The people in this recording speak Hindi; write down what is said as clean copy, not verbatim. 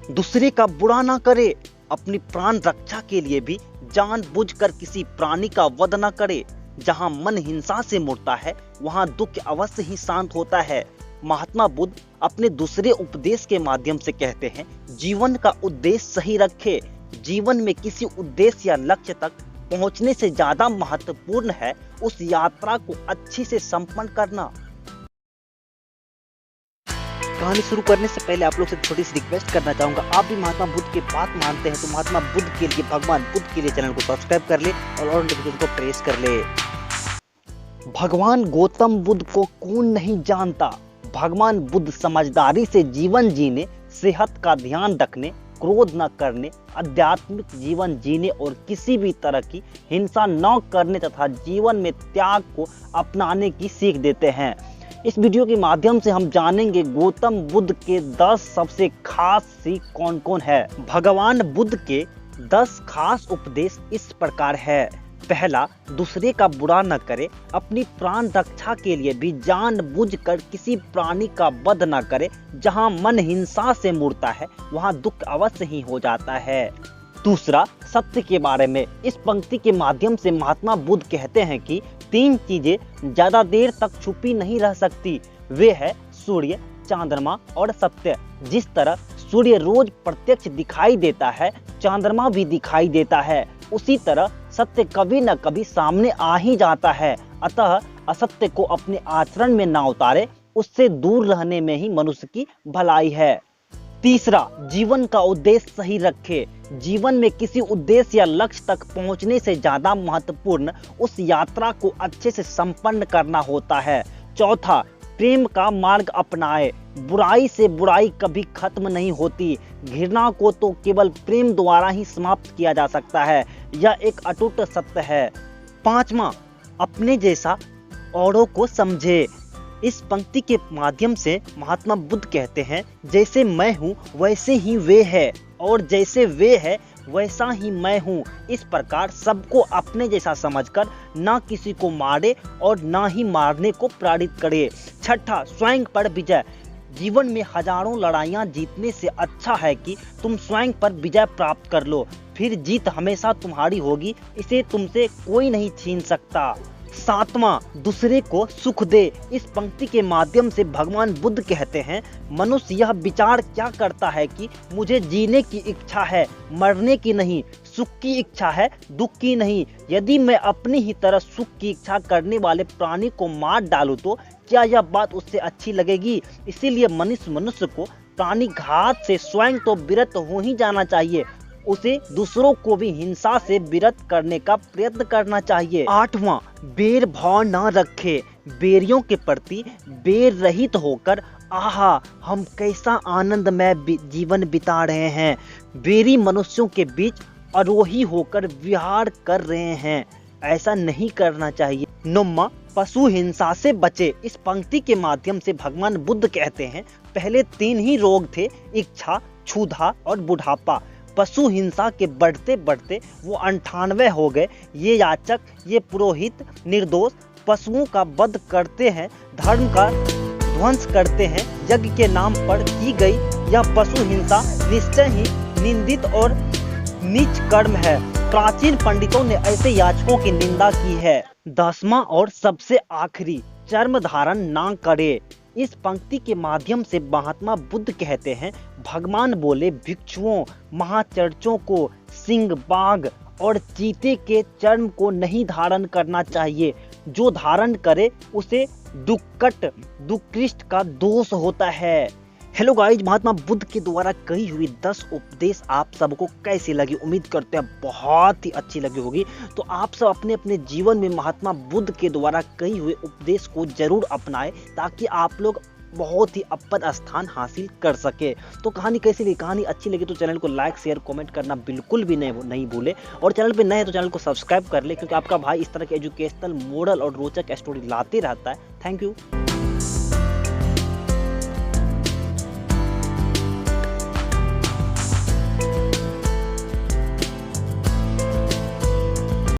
दूसरे का बुरा ना करे, अपनी प्राण रक्षा के लिए भी जानबूझकर किसी प्राणी का वध न करे। जहां मन हिंसा से मुड़ता है वहां दुख अवश्य ही शांत होता है। महात्मा बुद्ध अपने दूसरे उपदेश के माध्यम से कहते हैं, जीवन का उद्देश्य सही रखे। जीवन में किसी उद्देश्य या लक्ष्य तक पहुंचने से ज्यादा महत्वपूर्ण है उस यात्रा को अच्छे से संपन्न करना। कहानी शुरू करने से पहले आप लोग से छोटी सी रिक्वेस्ट करना चाहूंगा, आप भी महात्मा बुद्ध की बात मानते हैं तो महात्मा बुद्ध के लिए, भगवान बुद्ध के लिए चैनल को सब्सक्राइब कर ले और नोटिफिकेशन को प्रेस कर ले। भगवान गौतम बुद्ध को कौन नहीं जानता। भगवान बुद्ध समझदारी से जीवन जीने, सेहत का ध्यान रखने, क्रोध न करने, आध्यात्मिक जीवन जीने और किसी भी तरह की हिंसा न करने तथा जीवन में त्याग को अपनाने की सीख देते हैं। इस वीडियो के माध्यम से हम जानेंगे गौतम बुद्ध के 10 सबसे खास सीख कौन कौन है। भगवान बुद्ध के 10 खास उपदेश इस प्रकार है। पहला, दूसरे का बुरा न करे, अपनी प्राण रक्षा के लिए भी जानबूझकर किसी प्राणी का वध न करे। जहां मन हिंसा से मुड़ता है वहां दुख अवश्य ही हो जाता है। दूसरा, सत्य के बारे में। इस पंक्ति के माध्यम से महात्मा बुद्ध कहते हैं कि 3 चीजें ज्यादा देर तक छुपी नहीं रह सकती। वे है सूर्य, चंद्रमा और सत्य। जिस तरह सूर्य रोज प्रत्यक्ष दिखाई देता है, चंद्रमा भी दिखाई देता है, उसी तरह सत्य कभी न कभी सामने आ ही जाता है। अतः असत्य को अपने आचरण में ना उतारे, उससे दूर रहने में ही मनुष्य की भलाई है। तीसरा, जीवन का उद्देश्य सही रखे। जीवन में किसी उद्देश्य या लक्ष्य तक पहुंचने से ज्यादा महत्वपूर्ण उस यात्रा को अच्छे से संपन्न करना होता है। चौथा, प्रेम का मार्ग अपनाए। बुराई से बुराई कभी खत्म नहीं होती। घृणा को तो केवल प्रेम द्वारा ही समाप्त किया जा सकता है। यह एक अटूट सत्य है। पांचवा, अपने जैसा औरों को समझे। इस पंक्ति के माध्यम से महात्मा बुद्ध कहते हैं, जैसे मैं हूँ वैसे ही वे है और जैसे वे है वैसा ही मैं हूँ। इस प्रकार सबको अपने जैसा समझकर ना किसी को मारे और ना ही मारने को प्रेरित करे। छठा, स्वयं पर विजय। जीवन में हजारों लड़ाइयाँ जीतने से अच्छा है कि तुम स्वयं पर विजय प्राप्त कर लो, फिर जीत हमेशा तुम्हारी होगी, इसे तुमसे कोई नहीं छीन सकता। सातवां, दूसरे को सुख दे। इस पंक्ति के माध्यम से भगवान बुद्ध कहते हैं, मनुष्य यह विचार क्या करता है कि मुझे जीने की इच्छा है, मरने की नहीं, सुख की इच्छा है, दुख की नहीं। यदि मैं अपनी ही तरह सुख की इच्छा करने वाले प्राणी को मार डालूं तो क्या यह बात उससे अच्छी लगेगी। इसीलिए मनुष्य को प्राणी घात से स्वयं तो विरत हो ही जाना चाहिए, उसे दूसरों को भी हिंसा से विरत करने का प्रयत्न करना चाहिए। आठवां, बैर भाव न रखे। बैरियों के प्रति बैर रहित होकर आहा हम कैसा आनंदमय जीवन बिता रहे हैं, बैरी मनुष्यों के बीच आरोही होकर विहार कर रहे हैं, ऐसा नहीं करना चाहिए। नौवां, पशु हिंसा से बचे। इस पंक्ति के माध्यम से भगवान बुद्ध कहते हैं, पहले 3 ही रोग थे, इच्छा, क्षुधा और बुढ़ापा। पशु हिंसा के बढ़ते बढ़ते वो 98 हो गए। ये याचक, ये पुरोहित निर्दोष पशुओं का वध करते हैं, धर्म का ध्वंस करते हैं। यज्ञ के नाम पर की गई यह पशु हिंसा निश्चय ही निंदित और नीच कर्म है। प्राचीन पंडितों ने ऐसे याचकों की निंदा की है। 10वां और सबसे आखिरी, चर्म धारण ना करे। इस पंक्ति के माध्यम से महात्मा बुद्ध कहते हैं, भगवान बोले भिक्षुओं, महाचर्चों को सिंह, बाघ और चीते के चर्म को नहीं धारण करना चाहिए। जो धारण करे उसे दुष्कृष्ट का दोष होता है। हेलो गाइज, महात्मा बुद्ध के द्वारा कही हुई 10 उपदेश आप सबको कैसी लगी? उम्मीद करते हैं बहुत ही अच्छी लगी होगी। तो आप सब अपने अपने जीवन में महात्मा बुद्ध के द्वारा कही हुए उपदेश को जरूर अपनाएं ताकि आप लोग बहुत ही अव्वल स्थान हासिल कर सके। तो कहानी कैसी लगी? कहानी अच्छी लगी तो चैनल को लाइक, शेयर, कमेंट करना बिल्कुल भी नहीं भूले और चैनल पे नए हैं तो चैनल को सब्सक्राइब कर ले, क्योंकि आपका भाई इस तरह के एजुकेशनल, मोरल और रोचक स्टोरी लाते रहता है। Thank you.